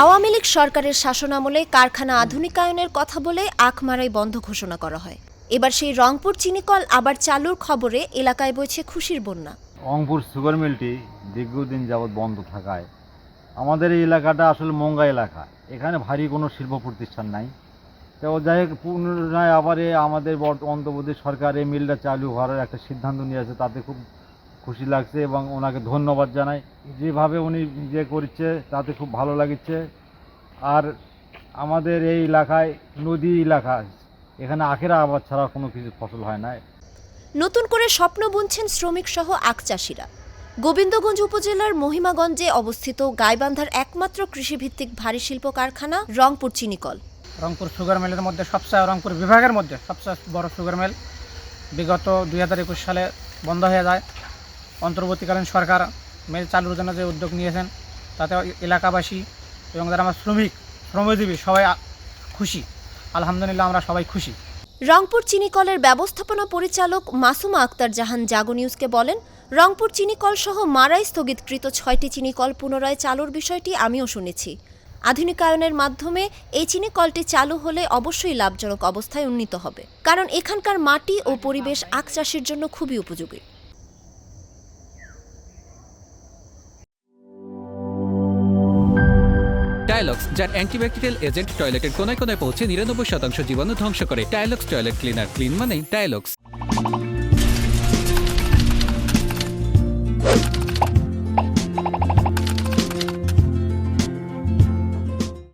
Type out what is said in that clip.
আওয়ামী লীগ সরকারের শাসনামলে কারখানা আধুনিকায়নের কথা বলে আখমারাই বন্ধ ঘোষণা করা হয়। এবার সেই রংপুর চিনিকল আবার চালুর খবরে এলাকায় বইছে খুশির বন্যা। রংপুর সুগার মিলটি দীর্ঘদিন যাবৎ বন্ধ থাকায় আমাদের এই এলাকাটা আসলে মঙ্গা এলাকা, এখানে ভারী কোনো শিল্প প্রতিষ্ঠান নাই। তো যাই হোক, পুনরায় আবার আমাদের অন্তর্বর্তী সরকার এই মিলটা চালু হওয়ার একটা সিদ্ধান্ত নিয়েছে, তাতে খুব খুশি লাগছে এবং ওনাকে ধন্যবাদ জানাই। যেভাবে উনি যে করছে তাতে খুব ভালো লাগছে। আর আমাদের এই এলাকায় নদী এলাকা, এখানে আখের আবাদ ছাড়া কোনো কিছু ফসল হয় না। নতুন করে স্বপ্ন বুনছেন শ্রমিক সহ আখ চাষিরা। গোবিন্দগঞ্জ উপজেলার মহিমাগঞ্জে অবস্থিত গাইবান্ধার একমাত্র কৃষিভিত্তিক ভারী শিল্প কারখানা রংপুর চিনিকল। রংপুর সুগার মিলের মধ্যে রংপুর বিভাগের মধ্যে সবচেয়ে বড় সুগার মিল বিগত 2021 সালে বন্ধ হয়ে যায়। অন্তর্বর্তীকালীন সরকার মিল চালুর জন্য যে উদ্যোগ নিয়েছেন তাতে এলাকাবাসী এবং যারা আমার শ্রমজীবী সবাই খুশি। আলহামদুলিল্লাহ, আমরা সবাই খুশি। রংপুর চিনিকলের ব্যবস্থাপনা পরিচালক মাসুমা আক্তার জাহান জাগো নিউজকে বলেন, রংপুর চিনিকল সহ মারাই স্থগিতকৃত 6টি চিনিকল পুনরায় চালুর বিষয়টি আমিও শুনেছি। আধুনিকায়নের মাধ্যমে এই চিনিকলটি চালু হলে অবশ্যই লাভজনক অবস্থায় উন্নীত হবে, কারণ এখানকার মাটি ও পরিবেশ আখ চাষের জন্য খুবই উপযোগী। টাইলক্স, যার অ্যান্টিব্যাকটেরিয়াল এজেন্ট টয়লেটের কোনায় কোনায় পৌঁছে 99% জীবাণু ধ্বংস করে। টাইলক্স টয়লেট ক্লিনার, ক্লিন মানেই টাইলক্স।